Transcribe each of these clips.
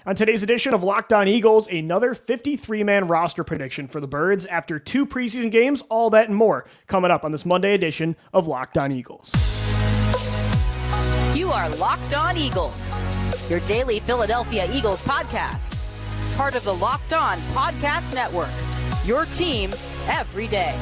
On today's edition of Locked On Eagles, another 53-man roster prediction for the Birds after 2 preseason games, all that and more coming up on this Monday edition of Locked On Eagles. You are Locked On Eagles, your daily Philadelphia Eagles podcast. Part of the Locked On Podcast Network, your team every day.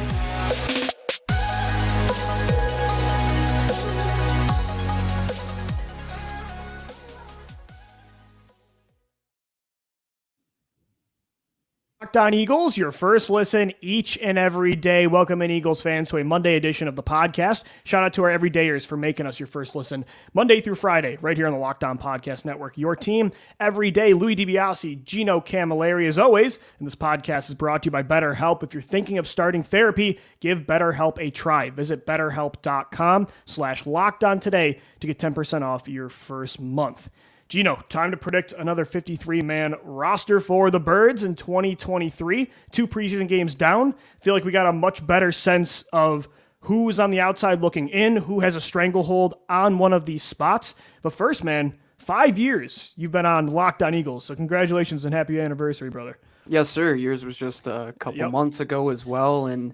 Locked On Eagles, your first listen each and every day. Welcome in, Eagles fans, to a Monday edition of the podcast. Shout out to our everydayers for making us your first listen Monday through Friday, right here on the Locked On Podcast Network. Your team every day. Louis DiBiase, Gino Camilleri, as always. And this podcast is brought to you by BetterHelp. If you're thinking of starting therapy, give BetterHelp a try. Visit BetterHelp.com/LockedOn today to get 10% off your first month. Gino, time to predict another 53-man roster for the Birds in 2023. 2 preseason games down. Feel like we got a much better sense of who's on the outside looking in, who has a stranglehold on one of these spots. But first, man, 5 years you've been on Locked On Eagles, so congratulations and happy anniversary, brother. Yes, sir. Yours was just a couple months ago as well, and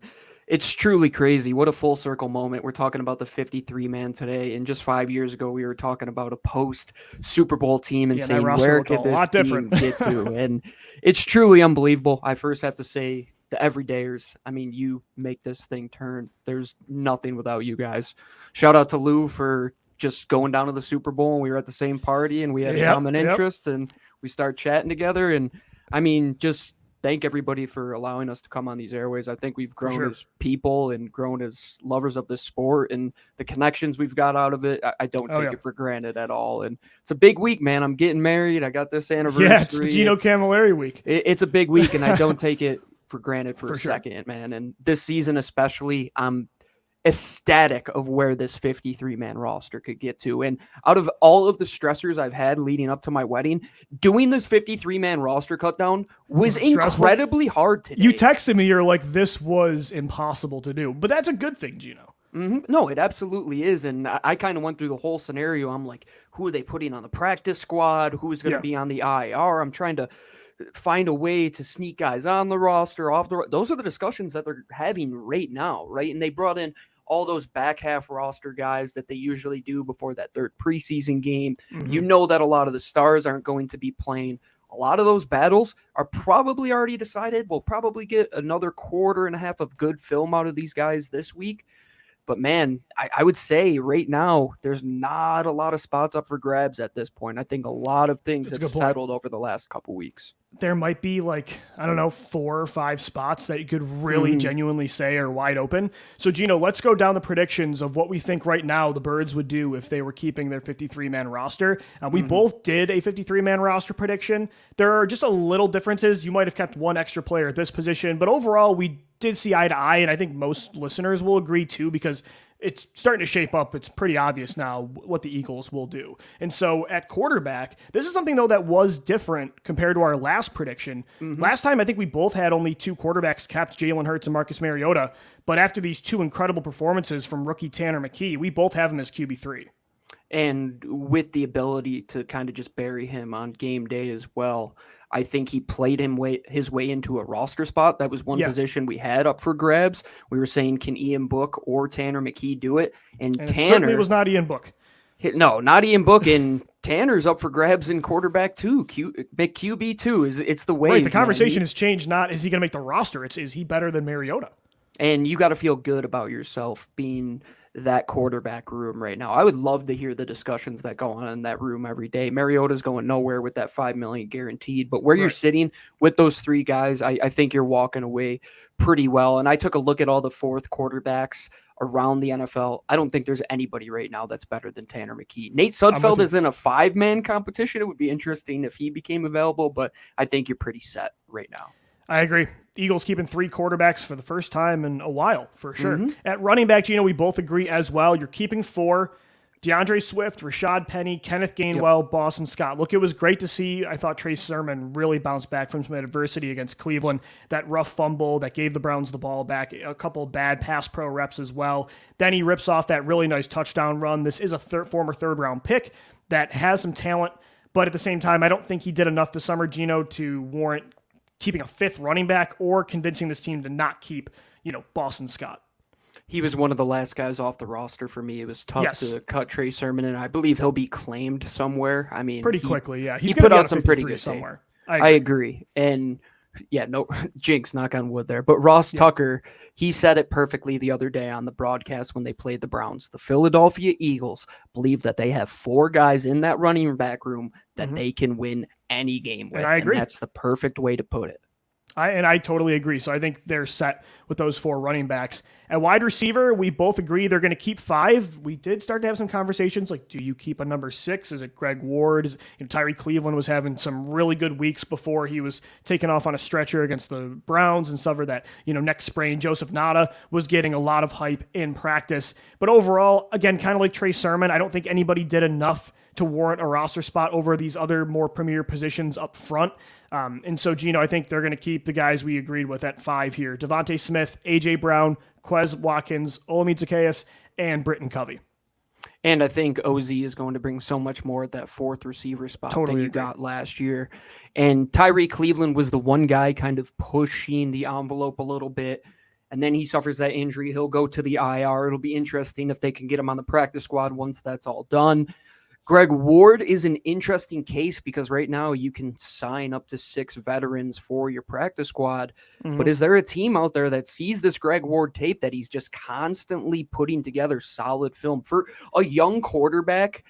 it's truly crazy. What a full circle moment. We're talking about the 53-man today, and just 5 years ago, we were talking about a post Super Bowl team and saying, where could this team get to? And it's truly unbelievable. I first have to say, the everydayers, I mean, you make this thing turn. There's nothing without you guys. Shout out to Lou for just going down to the Super Bowl, and we were at the same party, and we had a common interest, and we started chatting together. And I mean, just thank everybody for allowing us to come on these airways. I think we've grown as people and grown as lovers of this sport, and the connections we've got out of it, I don't take it for granted at all. And it's a big week, man. I'm getting married. I got this anniversary. Yeah, it's the Gino Camilleri week. It's a big week, and I don't take it for granted for a second, man. And this season especially, I'm ecstatic of where this 53-man roster could get to. And out of all of the stressors I've had leading up to my wedding, doing this 53-man roster cut down was incredibly hard today. You texted me, you're like, this was impossible to do, but that's a good thing, Gino. No, it absolutely is. And I kind of went through the whole scenario. I'm like, who are they putting on the practice squad? Who is going to be on the IR? I'm trying to find a way to sneak guys on the roster, off the. Those are the discussions that they're having right now, right? And they brought in all those back half roster guys that they usually do before that third preseason game. You know that a lot of the stars aren't going to be playing. A lot of those battles are probably already decided. We'll probably get another quarter and a half of good film out of these guys this week. But man, I would say right now, there's not a lot of spots up for grabs at this point. I think a lot of things have settled over the last couple weeks. There might be 4 or 5 spots that you could really genuinely say are wide open. So Gino, let's go down the predictions of what we think right now the Birds would do if they were keeping their 53-man roster. We both did a 53-man roster prediction. There are just a little differences. You might have kept one extra player at this position, but overall we did see eye to eye, and I think most listeners will agree too, because it's starting to shape up. It's pretty obvious now what the Eagles will do. And so at quarterback, this is something, though, that was different compared to our last prediction. Last time, I think we both had only 2 quarterbacks kept, Jalen Hurts and Marcus Mariota. But after these 2 incredible performances from rookie Tanner McKee, we both have him as QB3. And with the ability to kind of just bury him on game day as well, I think he played his way into a roster spot. That was one position we had up for grabs. We were saying, can Ian Book or Tanner McKee do it? And Tanner, it certainly was not Ian Book. No, not Ian Book. And Tanner's up for grabs in quarterback too. QB too. It's the way. Right, the conversation has changed. Not is he going to make the roster? It's is he better than Mariota? And you got to feel good about yourself being that quarterback room right now. I would love to hear the discussions that go on in that room every day. Mariota's going nowhere with that $5 million guaranteed, but where you're sitting with those 3 guys, I think you're walking away pretty well. And I took a look at all the 4th quarterbacks around the NFL. I don't think there's anybody right now that's better than Tanner McKee. Nate Sudfeld is in a 5-man competition. It would be interesting if he became available, but I think you're pretty set right now. I agree. Eagles keeping 3 quarterbacks for the first time in a while, for sure. At running back, Gino, we both agree as well. You're keeping 4. DeAndre Swift, Rashad Penny, Kenneth Gainwell, Boston Scott. Look, it was great to see. I thought Trey Sermon really bounced back from some adversity against Cleveland. That rough fumble that gave the Browns the ball back. A couple bad pass pro reps as well. Then he rips off that really nice touchdown run. This is a former third-round pick that has some talent, But at the same time, I don't think he did enough this summer, Gino, to warrant keeping a fifth running back or convincing this team to not keep, Boston Scott. He was one of the last guys off the roster for me. It was tough to cut Trey Sermon, and I believe he'll be claimed somewhere. I mean, pretty quickly, yeah. He put out some pretty good somewhere. I agree. And no jinx, knock on wood there. But Ross Tucker, he said it perfectly the other day on the broadcast when they played the Browns. The Philadelphia Eagles believe that they have 4 guys in that running back room that they can win any game with. And I agree. And that's the perfect way to put it. I totally agree. So I think they're set with those 4 running backs. At wide receiver, we both agree they're going to keep 5. We did start to have some conversations like, do you keep a number 6? Is it Greg Ward? Tyree Cleveland was having some really good weeks before he was taken off on a stretcher against the Browns and suffered that, neck sprain. Joseph Nada was getting a lot of hype in practice. But overall, again, kind of like Trey Sermon, I don't think anybody did enough to warrant a roster spot over these other more premier positions up front. And so, Gino, I think they're going to keep the guys we agreed with at 5 here. Devontae Smith, A.J. Brown, Quez Watkins, Olamide Zaccheaus, and Britton Covey. And I think OZ is going to bring so much more at that 4th receiver spot than you got last year. And Tyree Cleveland was the one guy kind of pushing the envelope a little bit. And then he suffers that injury. He'll go to the IR. It'll be interesting if they can get him on the practice squad once that's all done. Greg Ward is an interesting case because right now you can sign up to 6 veterans for your practice squad. But is there a team out there that sees this Greg Ward tape that he's just constantly putting together solid film for a young quarterback,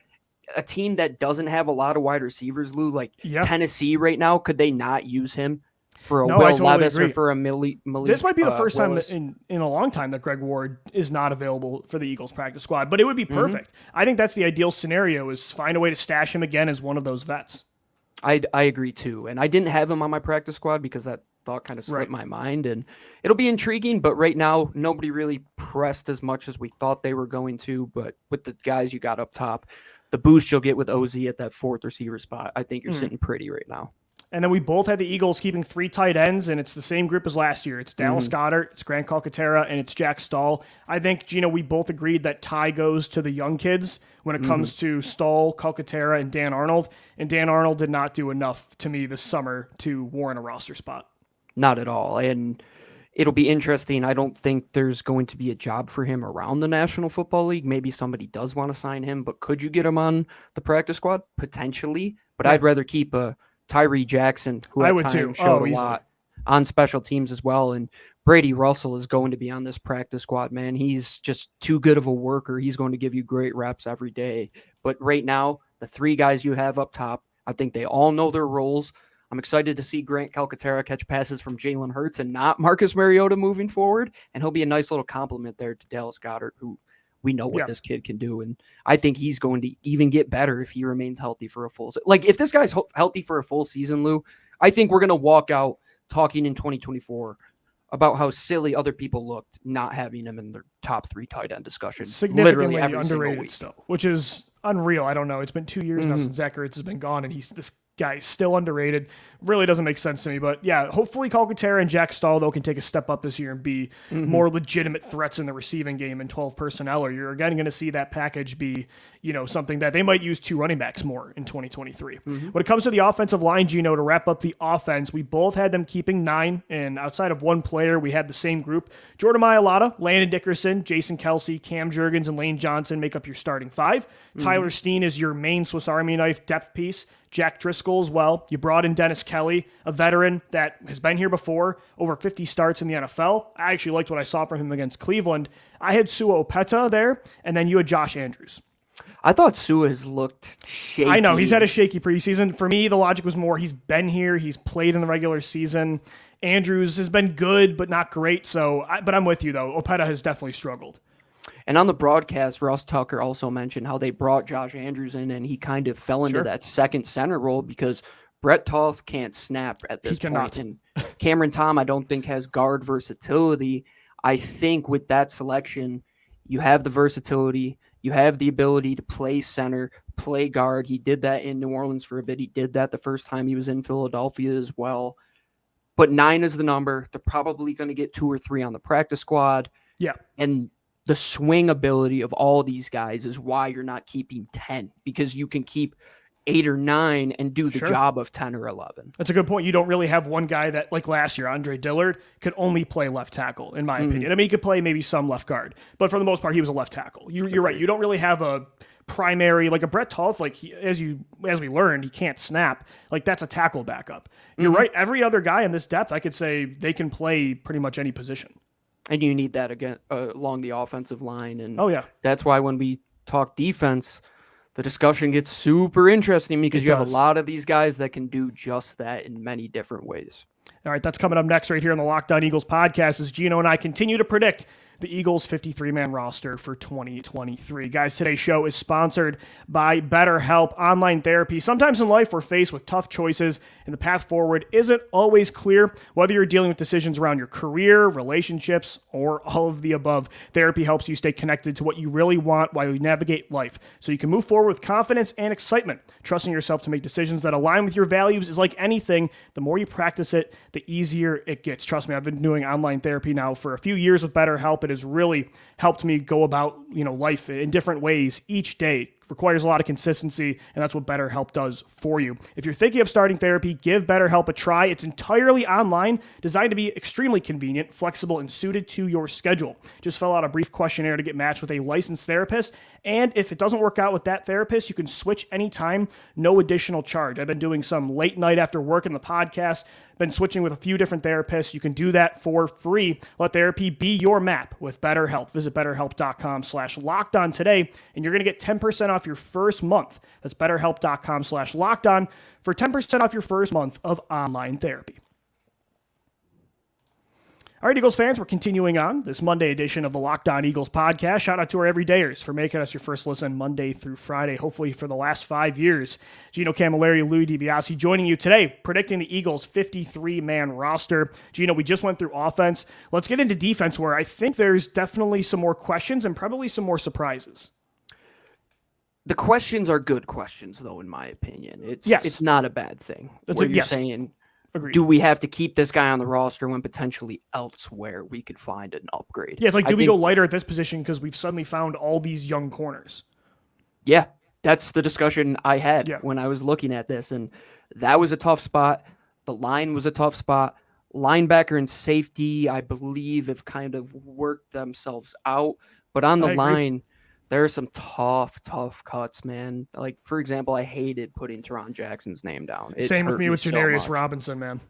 a team that doesn't have a lot of wide receivers, Lou, like Tennessee right now? Could they not use him for a Will Levis or for a Malik? This might be the first time in a long time that Greg Ward is not available for the Eagles practice squad, but it would be perfect. I think that's the ideal scenario, is find a way to stash him again as one of those vets. I agree too. And I didn't have him on my practice squad because that thought kind of slipped my mind, and it'll be intriguing. But right now, nobody really pressed as much as we thought they were going to. But with the guys you got up top, the boost you'll get with OZ at that 4th receiver spot, I think you're sitting pretty right now. And then we both had the Eagles keeping 3 tight ends, and it's the same group as last year. It's Dallas Goedert, it's Grant Calcaterra, and it's Jack Stahl. I think, Gino, we both agreed that tie goes to the young kids when it comes to Stahl, Calcaterra, and Dan Arnold. And Dan Arnold did not do enough to me this summer to warrant a roster spot. Not at all. And it'll be interesting. I don't think there's going to be a job for him around the National Football League. Maybe somebody does want to sign him, but could you get him on the practice squad? Potentially. But I'd rather keep a Tyree Jackson, who at times showed a lot on special teams as well. And Brady Russell is going to be on this practice squad, man. He's just too good of a worker. He's going to give you great reps every day. But right now, the 3 guys you have up top, I think they all know their roles. I'm excited to see Grant Calcaterra catch passes from Jalen Hurts and not Marcus Mariota moving forward. And he'll be a nice little compliment there to Dallas Goedert, who we know what this kid can do. And I think he's going to even get better if he remains healthy for a full season. Like, if this guy's healthy for a full season, Lou, I think we're going to walk out talking in 2024 about how silly other people looked not having him in their top 3 tight end discussion. Significantly underrated still, which is unreal. I don't know. It's been 2 years now since Zach Ertz has been gone, and this guy is still underrated. Really doesn't make sense to me. But yeah, hopefully Calcaterra and Jack Stahl, though, can take a step up this year and be more legitimate threats in the receiving game in 12 personnel, or you're again going to see that package be, something that they might use 2 running backs more in 2023. When it comes to the offensive line, Gino, to wrap up the offense, we both had them keeping 9, and outside of one player, we had the same group. Jordan Mailata, Landon Dickerson, Jason Kelsey, Cam Jurgens, and Lane Johnson make up your starting 5. Tyler Steen is your main Swiss Army knife depth piece. Jack Driscoll as well. You brought in Dennis Kelly, a veteran that has been here before, over 50 starts in the NFL. I actually liked what I saw from him against Cleveland. I had Sua Opeta there, and then you had Josh Andrews. I thought Sua has looked shaky. I know, he's had a shaky preseason. For me, the logic was more he's been here, he's played in the regular season. Andrews has been good, but not great. But I'm with you, though. Opeta has definitely struggled. And on the broadcast, Ross Tucker also mentioned how they brought Josh Andrews in, and he kind of fell into that second center role because Brett Toth can't snap at this point. And Cameron Tom, I don't think, has guard versatility. I think with that selection, you have the versatility, you have the ability to play center, play guard. He did that in New Orleans for a bit. He did that the first time he was in Philadelphia as well. But 9 is the number. They're probably going to get 2 or 3 on the practice squad. Yeah. And the swing ability of all these guys is why you're not keeping 10, because you can keep 8 or 9 and do the job of 10 or 11. That's a good point. You don't really have one guy that, like last year, Andre Dillard, could only play left tackle, in my opinion. I mean, he could play maybe some left guard, but for the most part, he was a left tackle. You're right. You don't really have a primary, like a Brett Toth, like as we learned, he can't snap. Like that's a tackle backup. You're right. Every other guy in this depth, I could say they can play pretty much any position. And you need that again along the offensive line. And that's why when we talk defense, the discussion gets super interesting because you have a lot of these guys that can do just that in many different ways. All right, that's coming up next right here on the Locked On Eagles podcast as Gino and I continue to predict the Eagles' 53-man roster for 2023. Guys, today's show is sponsored by BetterHelp Online Therapy. Sometimes in life, we're faced with tough choices, and the path forward isn't always clear. Whether you're dealing with decisions around your career, relationships, or all of the above, therapy helps you stay connected to what you really want while you navigate life, so you can move forward with confidence and excitement. Trusting yourself to make decisions that align with your values is like anything. The more you practice it, the easier it gets. Trust me, I've been doing online therapy now for a few years with BetterHelp. It has really helped me go about, life in different ways each day. Requires a lot of consistency, and that's what BetterHelp does for you. If you're thinking of starting therapy, give BetterHelp a try. It's entirely online, designed to be extremely convenient, flexible, and suited to your schedule. Just fill out a brief questionnaire to get matched with a licensed therapist, and if it doesn't work out with that therapist, you can switch anytime, no additional charge. I've been doing some late night after work in the podcast, been switching with a few different therapists. You can do that for free. Let therapy be your map with BetterHelp. Visit BetterHelp.com/lockedon today, and you're going to get 10% off your first month. That's BetterHelp.com/lockedon for 10% off your first month of online therapy. All right, Eagles fans, we're continuing on this Monday edition of the Locked On Eagles podcast. Shout out to our everydayers for making us your first listen Monday through Friday, hopefully for the last 5 years. Gino Camilleri, Louis DiBiase joining you today, predicting the Eagles' 53-man roster. Gino, we just went through offense. Let's get into defense, where I think there's definitely some more questions and probably some more surprises. The questions are good questions, though, in my opinion. It's not a bad thing. You're saying, agreed. Do we have to keep this guy on the roster when potentially elsewhere we could find an upgrade? Yeah, it's like, do we go lighter at this position because we've suddenly found all these young corners? Yeah, that's the discussion I had when I was looking at this, and that was a tough spot. The line was a tough spot. Linebacker and safety, I believe, have kind of worked themselves out. But on the line, there are some tough cuts, man. Like, for example, I hated putting Teron Jackson's name down. Same with me with Janarius Robinson, man.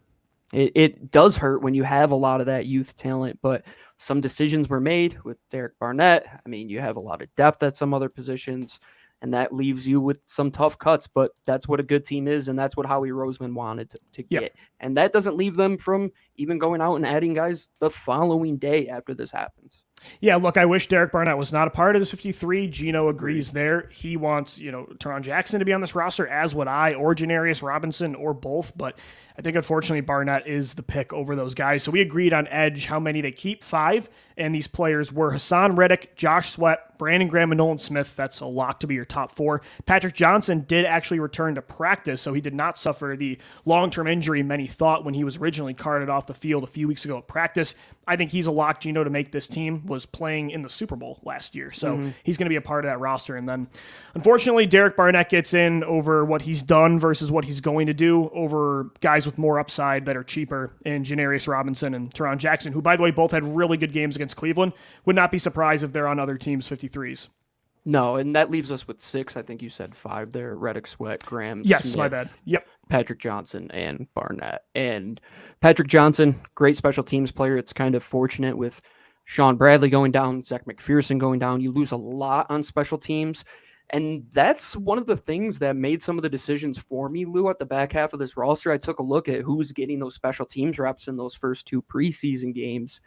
It does hurt when you have a lot of that youth talent, but some decisions were made with Derek Barnett. I mean, you have a lot of depth at some other positions, and that leaves you with some tough cuts, but that's what a good team is, and that's what Howie Roseman wanted to get. And that doesn't leave them from even going out and adding guys the following day after this happens. Yeah, look, I wish Derek Barnett was not a part of this 53. Gino agrees there. He wants, Teron Jackson to be on this roster, as would I, or Janarius Robinson, or both. But I think, unfortunately, Barnett is the pick over those guys. So we agreed on edge how many they keep, 5. And these players were Hassan Reddick, Josh Sweat, Brandon Graham, and Nolan Smith. That's a lock to be your top 4. Patrick Johnson did actually return to practice, so he did not suffer the long-term injury many thought when he was originally carted off the field a few weeks ago at practice. I think he's a lock, Gino, to make this team. Was playing in the Super Bowl last year, so he's going to be a part of that roster. And then, unfortunately, Derek Barnett gets in over what he's done versus what he's going to do over guys with more upside that are cheaper in Janarius Robinson and Teron Jackson, who, by the way, both had really good games against Cleveland. Would not be surprised if they're on other teams' 53s. No, and that leaves us with 6. I think you said 5 there. Reddick, Sweat, Graham, yes, Smith, my bad. Yep. Patrick Johnson, and Barnett. And Patrick Johnson, great special teams player. It's kind of fortunate with Sean Bradley going down, Zach McPherson going down. You lose a lot on special teams. And that's one of the things that made some of the decisions for me, Lou, at the back half of this roster. I took a look at who's getting those special teams reps in those first 2 preseason games.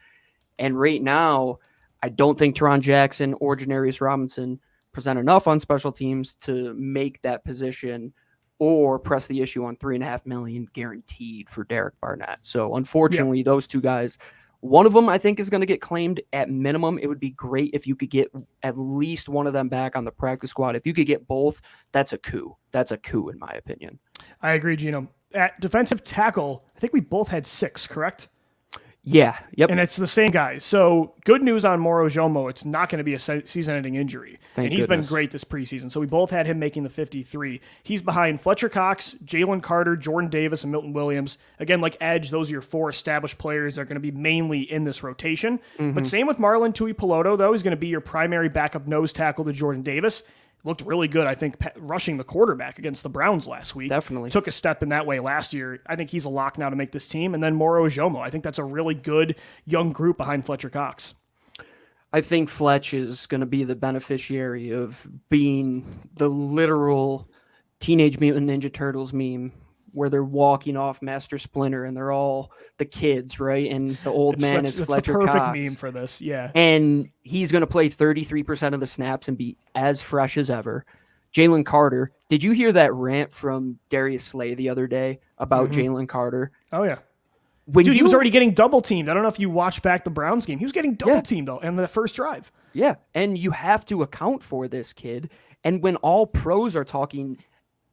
And right now, I don't think Teron Jackson or Janarius Robinson present enough on special teams to make that position or press the issue on $3.5 million guaranteed for Derek Barnett. So unfortunately, those 2 guys, one of them I think is going to get claimed at minimum. It would be great if you could get at least one of them back on the practice squad. If you could get both, that's a coup. That's a coup in my opinion. I agree, Gino. At defensive tackle, I think we both had 6, correct? Yeah. Yep. And it's the same guy. So good news on Moro Jomo. It's not going to be a season-ending injury. Thank and he's goodness. been great this preseason. So we both had him making the 53. He's behind Fletcher Cox, Jalen Carter, Jordan Davis, and Milton Williams. Again, like edge, those are your 4 established players that are going to be mainly in this rotation. But same with Marlon Tuipulotu, though. He's going to be your primary backup nose tackle to Jordan Davis. Looked really good, I think, rushing the quarterback against the Browns last week. Definitely. Took a step in that way last year. I think he's a lock now to make this team. And then Moro Jomo. I think that's a really good young group behind Fletcher Cox. I think Fletch is going to be the beneficiary of being the literal Teenage Mutant Ninja Turtles meme where they're walking off Master Splinter and they're all the kids, right? And the old man is Fletcher Cox. It's the perfect meme for this, yeah. And he's going to play 33% of the snaps and be as fresh as ever. Jalen Carter, did you hear that rant from Darius Slay the other day about Jalen Carter? Oh, yeah. When he was already getting double teamed. I don't know if you watched back the Browns game. He was getting double teamed though in the first drive. Yeah, and you have to account for this kid. And when all pros are talking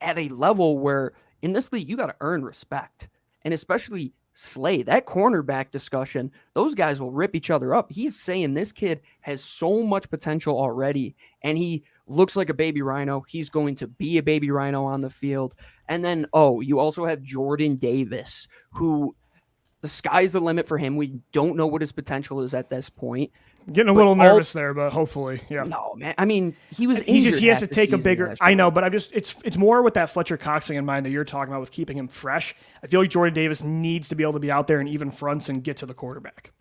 at a level where in this league, you got to earn respect. And especially Slay, that cornerback discussion, those guys will rip each other up. He's saying this kid has so much potential already, and he looks like a baby rhino. He's going to be a baby rhino on the field. And then, you also have Jordan Davis, who the sky's the limit for him. We don't know what his potential is at this point. Getting a little nervous there, but hopefully, yeah. No, man. I mean, he was injured. He has to take a bigger. I know, but it's more with that Fletcher Cox thing in mind that you're talking about with keeping him fresh. I feel like Jordan Davis needs to be able to be out there and even fronts and get to the quarterback.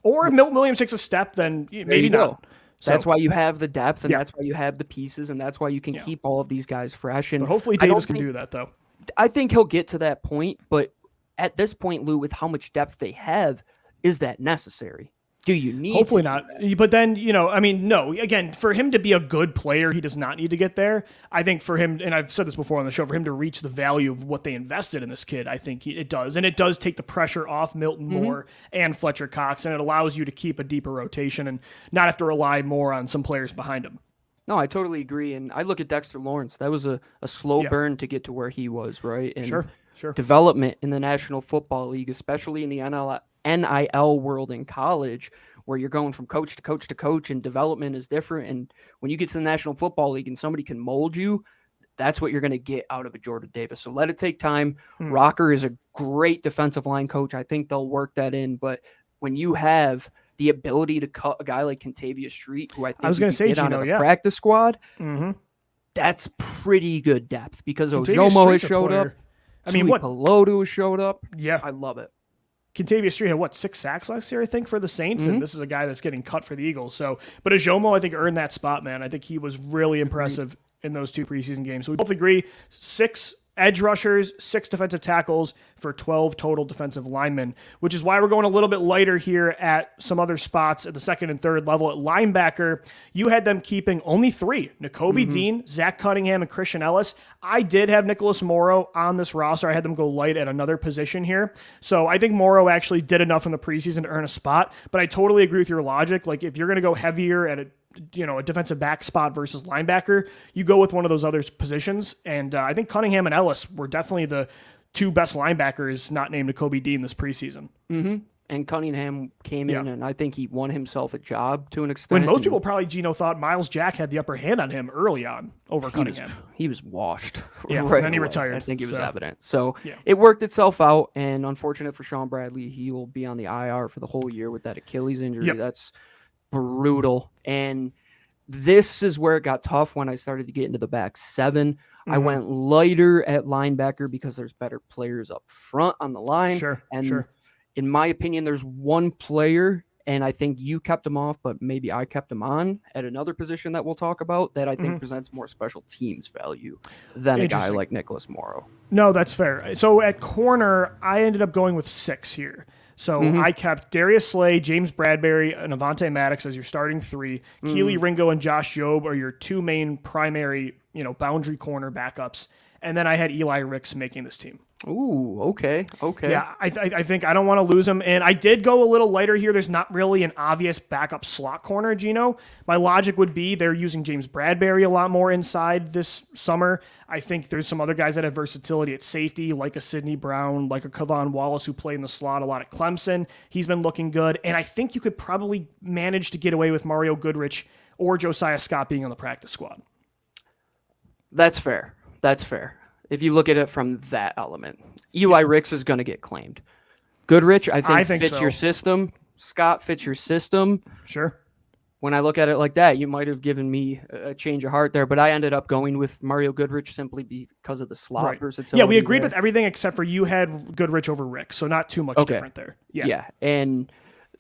Or if Milton Williams takes a step, then maybe not. So, that's why you have the depth, and that's why you have the pieces, and that's why you can keep all of these guys fresh. And but hopefully Davis can do that, though. I think he'll get to that point, but at this point, Lou, with how much depth they have, is that necessary? Do you need Hopefully not. But then, no. Again, for him to be a good player, he does not need to get there. I think for him, and I've said this before on the show, for him to reach the value of what they invested in this kid, I think it does. And it does take the pressure off Milton Moore and Fletcher Cox, and it allows you to keep a deeper rotation and not have to rely more on some players behind him. No, I totally agree. And I look at Dexter Lawrence. That was a slow burn to get to where he was, right? And Sure. Development in the National Football League, especially in the NIL world in college, where you're going from coach to coach to coach, and development is different. And when you get to the National Football League and somebody can mold you, that's what you're going to get out of a Jordan Davis. So let it take time. Rocker is a great defensive line coach. I think they'll work that in. But when you have the ability to cut a guy like Kentavious Street, who I was going to say, on the practice squad, that's pretty good depth because Ojomo has showed up. Pelotu has showed up. Yeah. I love it. Kentavious Street had 6 sacks last year, I think, for the Saints, and this is a guy that's getting cut for the Eagles. So, but Ojomo, I think, earned that spot, man. I think he was really impressive in those 2 preseason games. So we both agree 6 edge rushers, 6 defensive tackles for 12 total defensive linemen, which is why we're going a little bit lighter here at some other spots at the second and third level. At linebacker, you had them keeping only 3, Nakobe Dean, Zach Cunningham, and Christian Ellis. I did have Nicholas Morrow on this roster. I had them go light at another position here. So I think Morrow actually did enough in the preseason to earn a spot, but I totally agree with your logic. Like if you're going to go heavier at a defensive back spot versus linebacker, you go with one of those other positions. And I think Cunningham and Ellis were definitely the 2 best linebackers not named Nakobe Dean this preseason. And Cunningham came in, and I think he won himself a job to an extent. When most people probably, thought Miles Jack had the upper hand on him early on over Cunningham. He was washed. Yeah, right then he away. retired. I think it was evident. So it worked itself out, and unfortunate for Sean Bradley, he will be on the IR for the whole year with that Achilles injury. That's brutal. And this is where it got tough when I started to get into the back 7. I went lighter at linebacker because there's better players up front on the line. In my opinion, there's one player, and I think you kept him off, but maybe I kept him on at another position that we'll talk about that I think presents more special teams value than a guy like Nicholas Morrow. No, that's fair. So at corner, I ended up going with 6 here. So I kept Darius Slay, James Bradbury, and Avonte Maddox as your starting 3. Keely Ringo and Josh Jobe are your 2 main primary, boundary corner backups. And then I had Eli Ricks making this team. Ooh, okay. Yeah, I think I don't want to lose him. And I did go a little lighter here. There's not really an obvious backup slot corner, Gino. My logic would be they're using James Bradbury a lot more inside this summer. I think there's some other guys that have versatility at safety, like a Sidney Brown, like a Kevon Wallace, who played in the slot a lot at Clemson. He's been looking good. And I think you could probably manage to get away with Mario Goodrich or Josiah Scott being on the practice squad. That's fair. If you look at it from that element, Eli Ricks is going to get claimed. Goodrich, I think fits your system. Scott fits your system. Sure. When I look at it like that, you might have given me a change of heart there, but I ended up going with Mario Goodrich simply because of the slot versatility. Yeah, we agreed with everything except for you had Goodrich over Ricks, so not too much different there. Yeah, and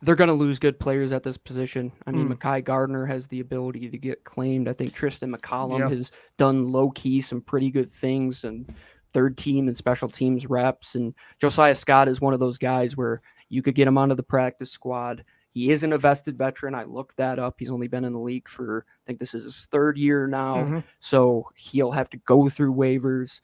they're going to lose good players at this position. I mean, Mekhi Gardner has the ability to get claimed. I think Tristan McCollum has done low-key some pretty good things and third team and special teams reps. And Josiah Scott is one of those guys where you could get him onto the practice squad. He isn't a vested veteran. I looked that up. He's only been in the league for, I think this is his third year now. So he'll have to go through waivers.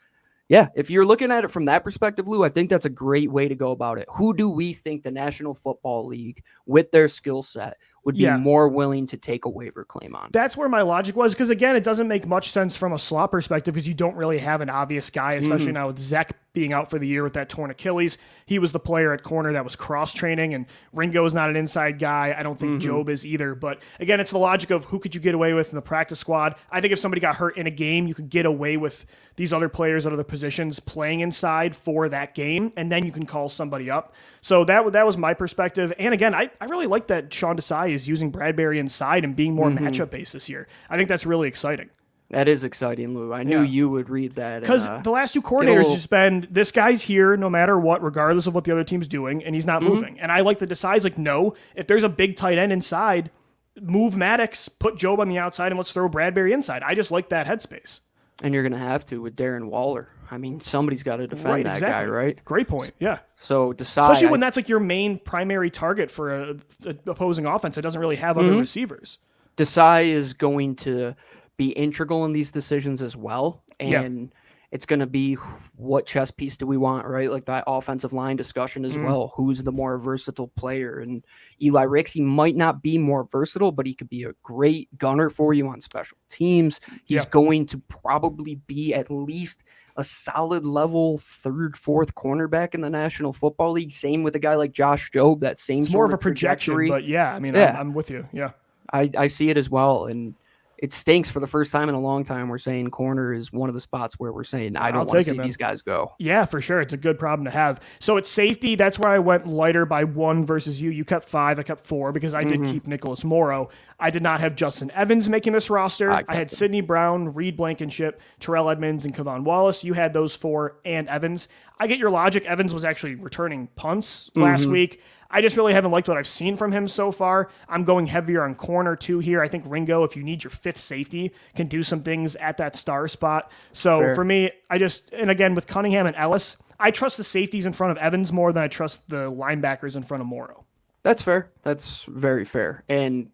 Yeah, if you're looking at it from that perspective, Lou, I think that's a great way to go about it. Who do we think the National Football League, with their skill set, would be more willing to take a waiver claim on? That's where my logic was, because, again, it doesn't make much sense from a slot perspective because you don't really have an obvious guy, especially now with Zach being out for the year with that torn Achilles. He was the player at corner that was cross-training, and Ringo is not an inside guy. I don't think Job is either. But, again, it's the logic of who could you get away with in the practice squad. I think if somebody got hurt in a game, you could get away with these other players at other positions playing inside for that game, and then you can call somebody up. So that was my perspective. And, again, I really like that Sean Desai is using Bradbury inside and being more matchup-based this year. I think that's really exciting. That is exciting, Lou. I knew you would read that. Because the last two coordinators just been, this guy's here no matter what, regardless of what the other team's doing, and he's not moving. And I like the Desai's like, no, if there's a big tight end inside, move Maddox, put Job on the outside, and let's throw Bradbury inside. I just like that headspace. And you're going to have to with Darren Waller. I mean, somebody's got to defend that guy, right? Great point, yeah. So Desai, especially when that's like your main primary target for an opposing offense that doesn't really have other receivers. Desai is going to be integral in these decisions as well. And it's going to be what chess piece do we want, right? Like that offensive line discussion as well. Who's the more versatile player? And Eli Ricks, he might not be more versatile, but he could be a great gunner for you on special teams. He's going to probably be at least a solid level third, fourth cornerback in the National Football League. Same with a guy like Josh Jobe, that same it's more of a projection, but I'm with you. Yeah. I see it as well. And it stinks for the first time in a long time. We're saying corner is one of the spots where we're saying, I don't want to see these guys go. Yeah, for sure. It's a good problem to have. So it's safety. That's where I went lighter by 1 versus you. You kept 5. I kept 4 because I did keep Nicholas Morrow. I did not have Justin Evans making this roster. I had Sidney Brown, Reed Blankenship, Terrell Edmonds, and Kevon Wallace. You had those 4 and Evans. I get your logic. Evans was actually returning punts last week. I just really haven't liked what I've seen from him so far. I'm going heavier on corner too here. I think Ringo, if you need your 5th safety, can do some things at that star spot. So for me, and again, with Cunningham and Ellis, I trust the safeties in front of Evans more than I trust the linebackers in front of Morrow. That's fair. That's very fair. And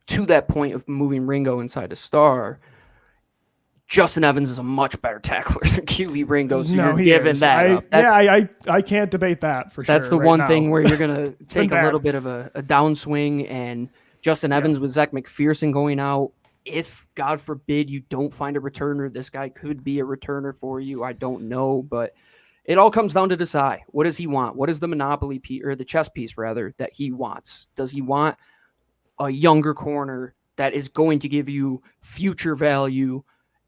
to that point of moving Ringo inside a star, Justin Evans is a much better tackler than QB Ringo, so you're giving that up. I can't debate that for sure. That's the one thing where you're going to take a little bit of a downswing, and Justin Evans with Zach McPherson going out, if, God forbid, you don't find a returner, this guy could be a returner for you. I don't know, but it all comes down to Desai. What does he want? What is the monopoly piece, or the chess piece, rather, that he wants? Does he want a younger corner that is going to give you future value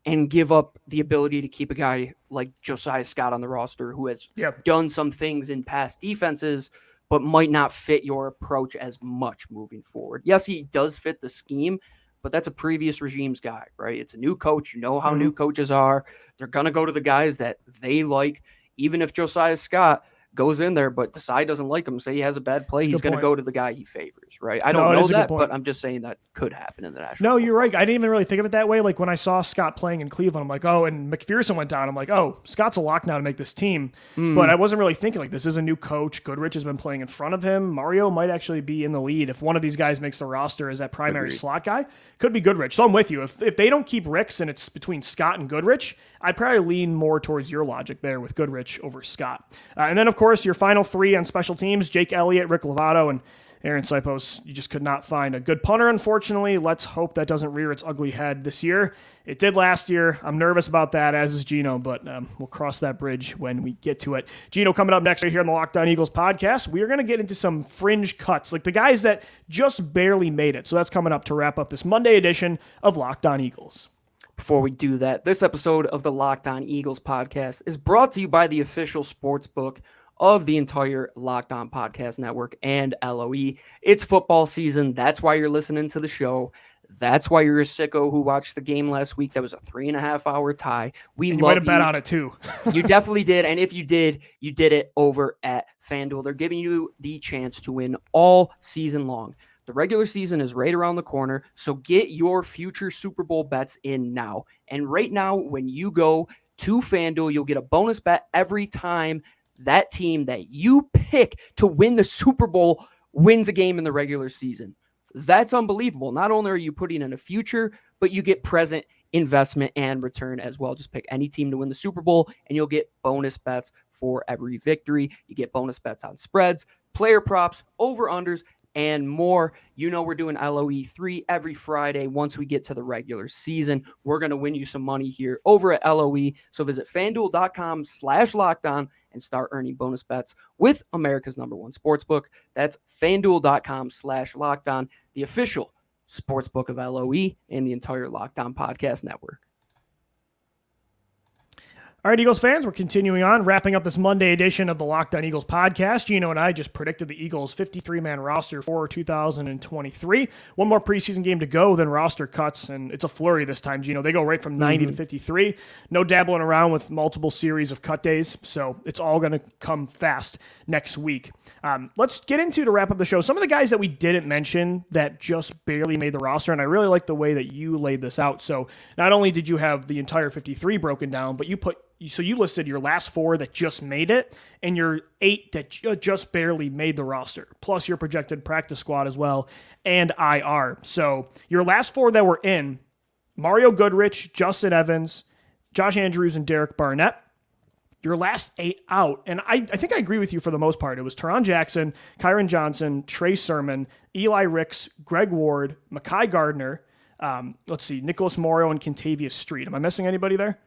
and give up the ability to keep a guy like Josiah Scott on the roster who has done some things in past defenses, but might not fit your approach as much moving forward? Yes, he does fit the scheme, but that's a previous regime's guy, right? It's a new coach. You know how new coaches are. They're going to go to the guys that they like, even if Josiah Scott goes in there, but Desai doesn't like him, say he has a bad play, he's going to go to the guy he favors, right? I don't know that, but I'm just saying that could happen in the National Football. You're right. I didn't even really think of it that way. Like when I saw Scott playing in Cleveland, I'm like, oh, and McPherson went down. I'm like, oh, Scott's a lock now to make this team. But I wasn't really thinking like this is a new coach. Goodrich has been playing in front of him. Mario might actually be in the lead. If one of these guys makes the roster as that primary slot guy, could be Goodrich. So I'm with you. If they don't keep Ricks and it's between Scott and Goodrich, I'd probably lean more towards your logic there with Goodrich over Scott. And then, of course, your final three on special teams, Jake Elliott, Rick Lovato, and Aaron Sipos. You just could not find a good punter, unfortunately. Let's hope that doesn't rear its ugly head this year. It did last year. I'm nervous about that, as is Gino, but we'll cross that bridge when we get to it. Gino, coming up next right here on the Locked On Eagles podcast, we are going to get into some fringe cuts, like the guys that just barely made it. So that's coming up to wrap up this Monday edition of Locked On Eagles. Before we do that, this episode of the Locked On Eagles podcast is brought to you by the official sports book of the entire Locked On Podcast Network and LOE. It's football season. That's why you're listening to the show. That's why you're a sicko who watched the game last week. That was a 3.5-hour tie. You might have bet on it too. You definitely did. And if you did it over at FanDuel. They're giving you the chance to win all season long. The regular season is right around the corner, so get your future Super Bowl bets in now. And right now, when you go to FanDuel, you'll get a bonus bet every time that team that you pick to win the Super Bowl wins a game in the regular season. That's unbelievable. Not only are you putting in a future, but you get present investment and return as well. Just pick any team to win the Super Bowl, and you'll get bonus bets for every victory. You get bonus bets on spreads, player props, over-unders, and more. You know we're doing LOE3 every Friday. Once we get to the regular season, we're going to win you some money here over at LOE. So visit FanDuel.com/lockedon and start earning bonus bets with America's #1 sportsbook. That's FanDuel.com/lockedon, the official sportsbook of LOE and the entire Locked On Podcast Network. All right, Eagles fans, we're continuing on, wrapping up this Monday edition of the Locked On Eagles podcast. Gino and I just predicted the Eagles' 53-man roster for 2023. One more preseason game to go, then roster cuts, and it's a flurry this time, Gino. They go right from 90 to 53. No dabbling around with multiple series of cut days, so it's all going to come fast next week. Let's get into, to wrap up the show, some of the guys that we didn't mention that just barely made the roster, and I really like the way that you laid this out. So not only did you have the entire 53 broken down, but you listed your last 4 that just made it and your 8 that just barely made the roster, plus your projected practice squad as well, and IR. So your last 4 that were in: Mario Goodrich, Justin Evans, Josh Andrews, and Derek Barnett. Your last 8 out, and I think I agree with you for the most part. It was Teron Jackson, Kyron Johnson, Trey Sermon, Eli Ricks, Greg Ward, Mekhi Gardner, Nicholas Morrow, and Kentavious Street. Am I missing anybody there?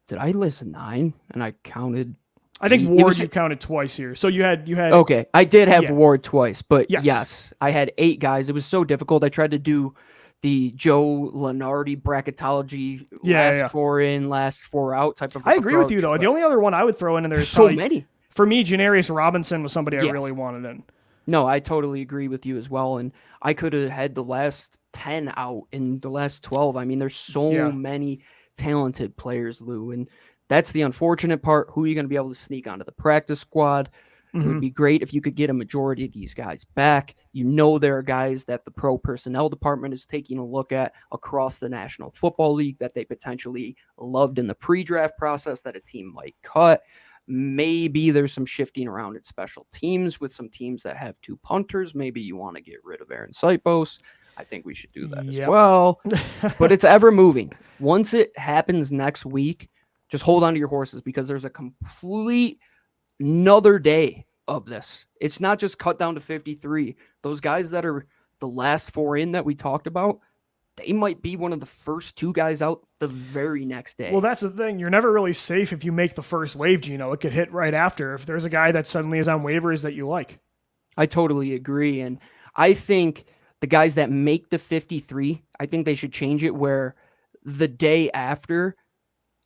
Did I list 9 and I counted? I think Ward you counted twice here. So you had. Okay, I did have Ward twice, but yes, I had 8 guys. It was so difficult. I tried to do the Joe Lunardi bracketology, last 4 in, last 4 out type of I agree with you, though. The only other one I would throw in, and there's so many. For me, Janarius Robinson was somebody I really wanted in. No, I totally agree with you as well. And I could have had the last 10 out in the last 12. I mean, there's so many talented players, Lou. And that's the unfortunate part. Who are you going to be able to sneak onto the practice squad? It would be great if you could get a majority of these guys back. You know, there are guys that the pro personnel department is taking a look at across the National Football League that they potentially loved in the pre-draft process that a team might cut. Maybe there's some shifting around at special teams with some teams that have 2 punters. Maybe you want to get rid of Aaron Sipos. I think we should do that as well. But it's ever moving. Once it happens next week, just hold on to your horses, because there's a complete another day of this. It's not just cut down to 53. Those guys that are the last 4 in that we talked about, they might be one of the first 2 guys out the very next day. Well, that's the thing. You're never really safe if you make the first wave, Gino. It could hit right after if there's a guy that suddenly is on waivers that you like. I totally agree. And I think the guys that make the 53, I think they should change it where the day after,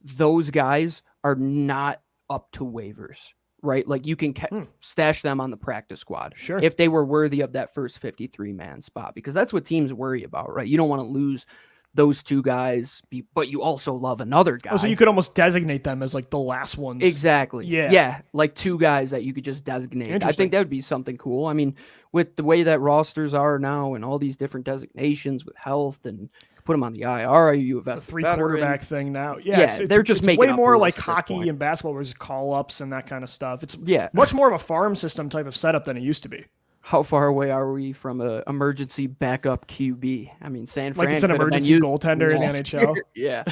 those guys are not up to waivers. Right? Like you can stash them on the practice squad if they were worthy of that first 53-man spot, because that's what teams worry about, right? You don't want to lose those 2 guys, but you also love another guy. Oh, so you could almost designate them as like the last ones. Exactly. Yeah. Yeah. Like 2 guys that you could just designate. I think that would be something cool. I mean, with the way that rosters are now and all these different designations with health and put them on the IR, you invest the 3 quarterback thing now. They're just making way more like hockey and basketball, where there's call ups and that kind of stuff. It's much more of a farm system type of setup than it used to be. how far away are we from a emergency backup QB? I mean, San Fran Like it's an emergency goaltender in the NHL. Yeah.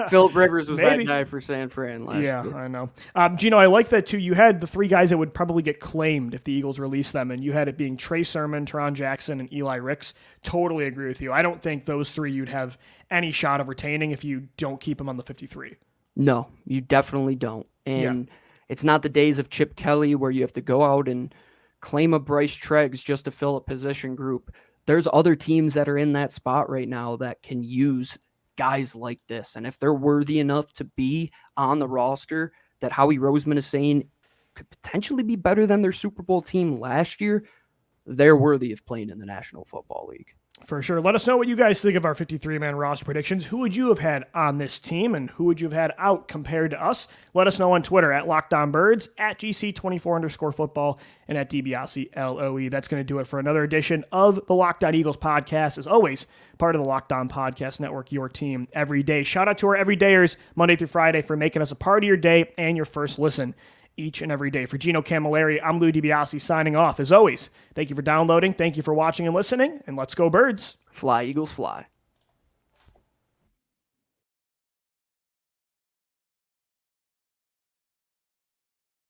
Philip Rivers was Maybe. that guy for San Fran last year. I know. Gino, I like that too. You had the three guys that would probably get claimed if the Eagles released them, and you had it being Trey Sermon, Teron Jackson, and Eli Ricks. Totally agree with you. I don't think those three you'd have any shot of retaining if you don't keep them on the 53. No, you definitely don't. And it's not the days of Chip Kelly where you have to go out and claim a Bryce Treggs just to fill a position group. There's other teams that are in that spot right now that can use guys like this. And if they're worthy enough to be on the roster that Howie Roseman is saying could potentially be better than their Super Bowl team last year, they're worthy of playing in the National Football League. For sure. Let us know what you guys think of our 53-man roster predictions. Who would you have had on this team, and who would you have had out compared to us? Let us know on Twitter at LockedOnBirds, at GC24_football, and at DiBiase LOE. That's going to do it for another edition of the Locked On Eagles podcast. As always, part of the Locked On Podcast Network, your team every day. Shout out to our everydayers Monday through Friday for making us a part of your day and your first listen each and every day. For Gino Camilleri, I'm Lou DiBiase signing off. As always, thank you for downloading, thank you for watching and listening, and let's go Birds. Fly, Eagles, fly.